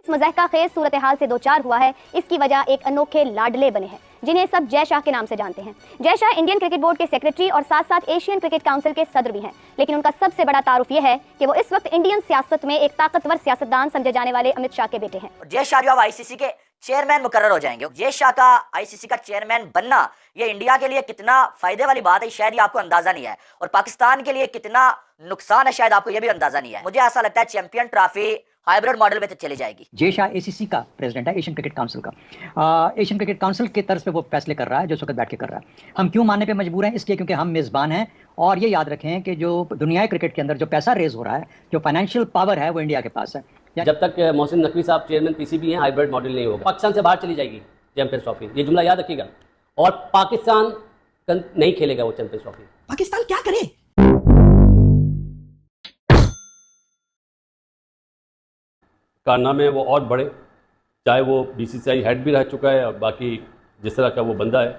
इस मज़हका खेज सूरत हाल से दो चार हुआ है। इसकी वजह एक अनोखे लाडले बने हैं जिन्हें सब जय शाह के नाम से जानते हैं। Jay Shah Indian cricket board के सेक्रेटरी और साथ साथ एशियन क्रिकेट काउंसिल के सदर भी हैं, लेकिन उनका सबसे बड़ा तारुफ यह है कि वो इस वक्त इंडियन सियासत में एक ताकतवर सियासतदान समझे जाने वाले अमित शाह के बेटे हैं। जय शाह जो अब आईसीसी के चेयरमैन मुकर्रर हो जाएंगे। जय शाह का आईसीसी का चेयरमैन बनना ये इंडिया के लिए कितना फायदे वाली बात है शायद ये आपको अंदाजा नहीं है, और पाकिस्तान के लिए कितना नुकसान है शायद आपको ये भी अंदाजा नहीं है। मुझे ऐसा लगता है चैंपियन ट्रॉफी हाइब्रिड मॉडल में तो चली जाएगी। जय शाह एसीसी का प्रेसिडेंट है, एशियन क्रिकेट काउंसिल का। एशियन क्रिकेट काउंसिल की तरफ पे वो फैसले कर रहा है जो इस वक्त बैठ के कर रहा है। हम क्यों मानने पे मजबूर हैं? इसलिए क्योंकि हम मेज़बान हैं, और ये याद रखें कि जो दुनियाई क्रिकेट के अंदर जो पैसा रेज हो रहा है, जो फाइनेंशियल पावर है, वो इंडिया के पास है। जब तक मोहसिन नकवी साहब चेयरमैन पीसीबी हैं, हाइब्रिड मॉडल नहीं होगा। पाकिस्तान से बाहर चली जाएगी चैंपियंस ट्रॉफी, ये जुमला याद रखिएगा। और पाकिस्तान नहीं खेलेगा वो चैंपियंस ट्रॉफी। पाकिस्तान क्या करे? कारनामे वो और बड़े, चाहे वो बीसीसीआई हेड भी रह चुका है और बाकी जिस तरह का वो बंदा है,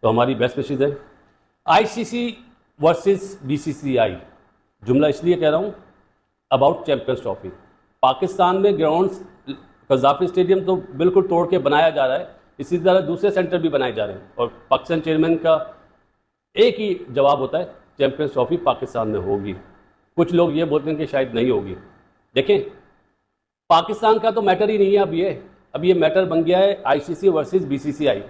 तो हमारी बेस्ट विशेज़ है। आईसीसी वर्सेस बीसीसीआई जुमला इसलिए कह रहा हूँ अबाउट चैंपियंस ट्रॉफी। पाकिस्तान में ग्राउंड्स कज़ाफ़ी स्टेडियम तो बिल्कुल तोड़ के बनाया जा रहा है, इसी तरह दूसरे सेंटर भी बनाए जा रहे हैं, और पाकिस्तान चेयरमैन का एक ही जवाब होता है चैंपियंस ट्रॉफी पाकिस्तान में होगी। कुछ लोग ये बोलते हैं कि शायद नहीं होगी। देखें, पाकिस्तान का तो मैटर ही नहीं है अब ये मैटर बन गया है आईसीसी वर्सेस बीसीसीआई।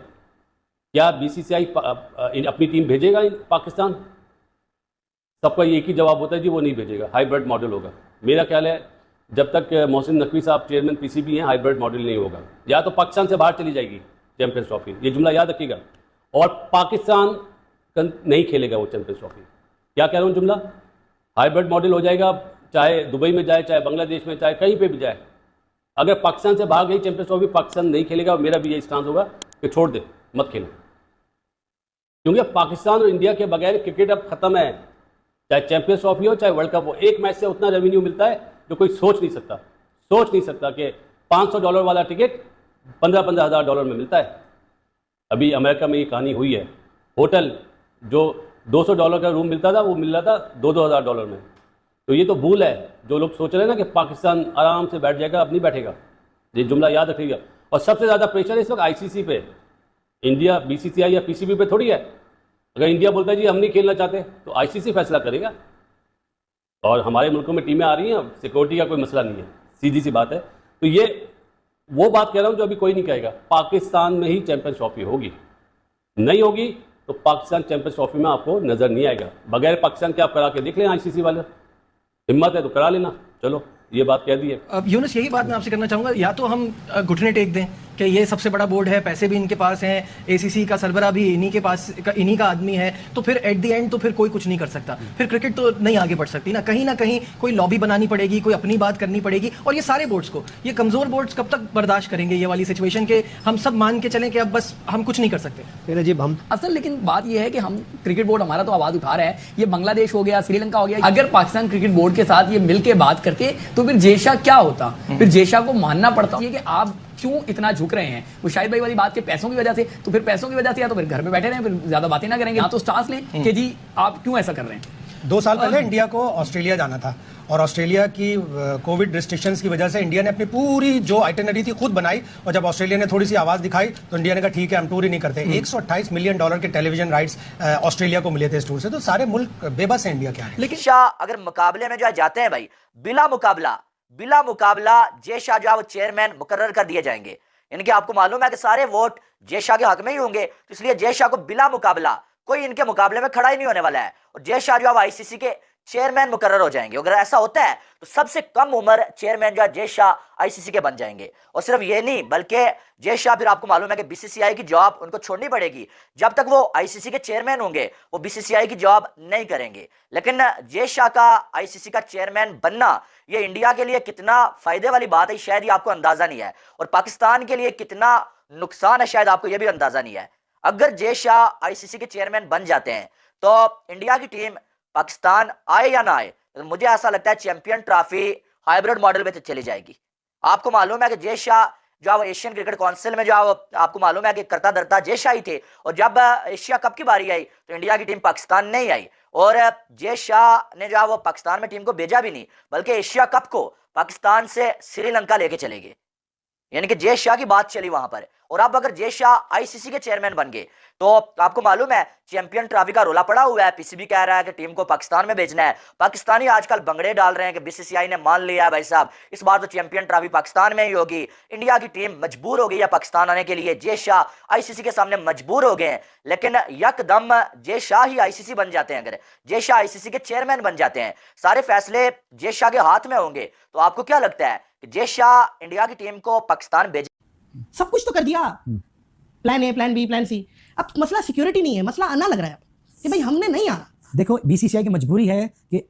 क्या बीसीसीआई अपनी टीम भेजेगा पाकिस्तान? सबका एक ही जवाब होता है जी वो नहीं भेजेगा, हाइब्रिड मॉडल होगा। मेरा ख्याल है जब तक मोहसिन नकवी साहब चेयरमैन पीसीबी हैं, हाइब्रिड मॉडल नहीं होगा। या तो पाकिस्तान से बाहर चली जाएगी चैंपियंस ट्रॉफी, ये जुमला याद रखिएगा, और पाकिस्तान नहीं खेलेगा वो चैंपियंस ट्रॉफी। क्या कह रहा हूँ जुमला? हाइब्रिड मॉडल हो जाएगा, चाहे दुबई में जाए, चाहे बांग्लादेश में, चाहे कहीं पे भी जाए। अगर पाकिस्तान से भाग गई चैंपियंस ट्रॉफी, पाकिस्तान नहीं खेलेगा, और मेरा भी यही स्टांस होगा कि छोड़ दे, मत खेलो, क्योंकि पाकिस्तान और इंडिया के बगैर क्रिकेट अब खत्म है। चाहे चैंपियंस ट्रॉफी हो, चाहे वर्ल्ड कप हो, एक मैच से उतना रेवेन्यू मिलता है जो कोई सोच नहीं सकता कि $500 वाला टिकट 15-15 हज़ार डॉलर में मिलता है। अभी अमेरिका में ये कहानी हुई है, होटल जो $200 का रूम मिलता था वो मिल रहा था $2-2 हज़ार डॉलर में। तो ये तो भूल है, जो लोग सोच रहे हैं ना कि पाकिस्तान आराम से बैठ जाएगा, अब नहीं बैठेगा। ये जुमला याद रखिएगा। और सबसे ज़्यादा प्रेशर इस वक्त आईसीसी पे, इंडिया बीसीसीआई या पीसीबी पे थोड़ी है। अगर इंडिया बोलता है जी हम नहीं खेलना चाहते, तो आईसीसी फैसला करेगा। और हमारे मुल्कों में टीमें आ रही हैं, सिक्योरिटी का कोई मसला नहीं है, सीधी सी बात है। तो ये वो बात कह रहा हूँ जो अभी कोई नहीं कहेगा। पाकिस्तान में ही चैंपियंस ट्रॉफी होगी, नहीं होगी तो पाकिस्तान चैंपियंस ट्रॉफी में आपको नज़र नहीं आएगा। बगैर पाकिस्तान के आप करा के देख लें, आईसीसी वाले, हिम्मत है तो करा लेना। चलो ये बात कह दी है। अब यूनुस यही बात मैं आपसे करना चाहूंगा, या तो हम घुटने टेक दें कि ये सबसे बड़ा बोर्ड है, पैसे भी इनके पास हैं, एसीसी का सरबरा भी इन्हीं के पास इन्हीं का आदमी है, तो फिर एट द एंड तो फिर कोई कुछ नहीं कर सकता, फिर क्रिकेट तो नहीं आगे बढ़ सकती ना कहीं कोई लॉबी बनानी पड़ेगी, कोई अपनी बात करनी पड़ेगी। और ये सारे बोर्ड्स को, ये कमजोर बोर्ड्स कब तक बर्दाश्त करेंगे ये वाली सिचुएशन के हम सब मान के चलें कि अब बस हम कुछ नहीं कर सकते। जी हम असल, लेकिन बात यह है कि हम क्रिकेट बोर्ड हमारा तो आवाज उठा रहा है, ये बांग्लादेश हो गया, श्रीलंका हो गया, अगर पाकिस्तान क्रिकेट बोर्ड के साथ ये मिलकर बात करते तो फिर जय शाह क्या होता? फिर जय शाह को मानना पड़ता ये कि आप क्यों इतना झुक रहे हैं। वो शाहिद भाई वाली बात के पैसों की वजह से, तो फिर पैसों की वजह से या तो फिर घर में बैठे रहें, फिर ज्यादा बातें ना करेंगे, या तो स्टांस लें कि जी आप क्यों ऐसा कर रहे हैं। 2 साल पहले इंडिया को ऑस्ट्रेलिया जाना था, और ऑस्ट्रेलिया की कोविड रिस्ट्रिक्शंस की वजह से इंडिया ने अपनी पूरी जो आइटिनरी थी खुद बनाई, और जब ऑस्ट्रेलिया ने थोड़ी सी आवाज दिखाई तो इंडिया ने कहा ठीक है हम टूर ही नहीं करते। $128 मिलियन के टेलीविजन राइट्स ऑस्ट्रेलिया को मिले थे इस टूर से। तो सारे मुल्क बेबस है इंडिया क्या है। लेकिन शाह अगर मुकाबले में जो जाते हैं भाई, बिला मुकाबला जय शाह जो चेयरमैन मुकर्रर कर दिए जाएंगे। इनके आपको मालूम है कि सारे वोट जय शाह के हक में ही होंगे, तो इसलिए जय शाह को बिला मुकाबला कोई इनके मुकाबले में खड़ा ही नहीं होने वाला है, और जय शाह जो आईसीसी के चेयरमैन मुकर्रर हो जाएंगे। अगर ऐसा होता है तो सबसे कम उम्र चेयरमैन जो जय शाह आईसीसी के बन जाएंगे। और सिर्फ ये नहीं, बल्कि जय शाह फिर आपको मालूम है कि बीसीसीआई की जॉब उनको छोड़नी पड़ेगी। जब तक वो आईसीसी के चेयरमैन होंगे वो बीसीसीआई की जॉब नहीं करेंगे। लेकिन जय शाह का आईसीसी का चेयरमैन बनना ये इंडिया के लिए कितना फायदे वाली बात है शायद ये आपको अंदाजा नहीं है, और पाकिस्तान के लिए कितना नुकसान है शायद आपको ये भी अंदाजा नहीं है। अगर जय शाह आईसीसी के चेयरमैन बन जाते हैं तो इंडिया की टीम पाकिस्तान आए या ना आए, तो मुझे ऐसा लगता है चैंपियन ट्रॉफी हाइब्रिड मॉडल में तो चली जाएगी। आपको मालूम है कि जय शाह जो एशियन क्रिकेट काउंसिल में जो आपको मालूम है कि करता धरता जय शाह ही थे, और जब एशिया कप की बारी आई तो इंडिया की टीम पाकिस्तान नहीं आई, और जय शाह ने जो पाकिस्तान में टीम को भेजा भी नहीं, बल्कि एशिया कप को पाकिस्तान से श्रीलंका लेके चले गए। यानी कि जय शाह की बात चली वहां पर। और अब अगर जय शाह आईसीसी के चेयरमैन बन गए तो आपको मालूम है चैंपियन ट्रॉफी का रोला पड़ा हुआ है। पीसीबी कह रहा है कि टीम को पाकिस्तान में भेजना है। पाकिस्तानी आजकल बंगड़े डाल रहे हैं कि बीसीसीआई ने मान लिया है भाई साहब इस बार तो चैंपियन ट्रॉफी पाकिस्तान में ही होगी। इंडिया की टीम मजबूर हो गई है पाकिस्तान आने के लिए। जय शाह आईसीसी के सामने मजबूर हो गए हैं। लेकिन यकदम जय शाह ही आईसीसी बन जाते हैं, अगर जय शाह आईसीसी के चेयरमैन बन जाते हैं, सारे फैसले जय शाह के हाथ में होंगे, तो आपको क्या लगता है कि जय शाह इंडिया की टीम को पाकिस्तान भेज सब कुछ तो कर दिया, plan A, plan B, plan C. अब मसला सिक्योरिटी नहीं है, मसला आना लग रहा है कि भाई हमने नहीं आना। देखो बीसीसीआई की मजबूरी है कि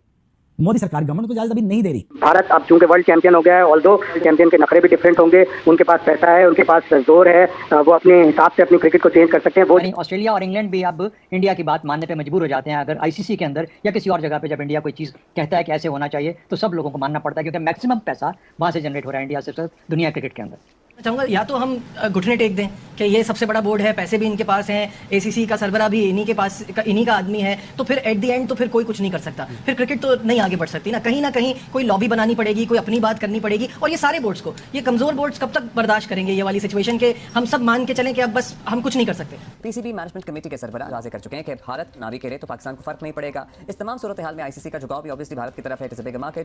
मोदी सरकार गवर्नमेंट को इजाजत अभी नहीं दे रही। भारत अब चूंकि वर्ल्ड चैंपियन हो गया है, ऑल्दो चैंपियन के नखरे भी डिफरेंट होंगे, उनके पास पैसा है, उनके पास जोर है, वो अपने हिसाब से अपनी क्रिकेट को चेंज कर सकते हैं। वो ऑस्ट्रेलिया और इंग्लैंड भी अब इंडिया की बात मानने पे मजबूर हो जाते हैं। अगर आईसीसी के अंदर या किसी और जगह पे जब इंडिया कोई चीज़ कहता है कि ऐसे होना चाहिए तो सब लोगों को मानना पड़ता है, क्योंकि मैक्सिमम पैसा वहाँ से जनरेट हो रहा है इंडिया से दुनिया क्रिकेट के अंदर। चाहूँगा या तो हम घुटने टेक दें कि ये सबसे बड़ा बोर्ड है, पैसे भी इनके पास हैं, एसीसी का सरबरा भी इन्हीं के पास इन्हीं का आदमी है, तो फिर एट द एंड तो फिर कोई कुछ नहीं कर सकता। फिर क्रिकेट तो नहीं आगे बढ़ सकती ना कहीं कोई लॉबी बनानी पड़ेगी, कोई अपनी बात करनी पड़ेगी। और ये सारे बोर्ड्स को, ये कमजोर बोर्ड्स कब तक बर्दाश्त करेंगे ये वाली सिचुएशन के हम सब मान के चलें कि अब बस हम कुछ नहीं कर सकते। पीसीबी मैनेजमेंट कमेटी के सरबराह वाज़ेह कर चुके हैं कि भारत ना भी खेले तो पाकिस्तान को फर्क नहीं पड़ेगा। इस तमाम सूरत हाल में आईसीसी का झुकाव भी ऑब्वियसली भारत की तरफ है। It's a big market.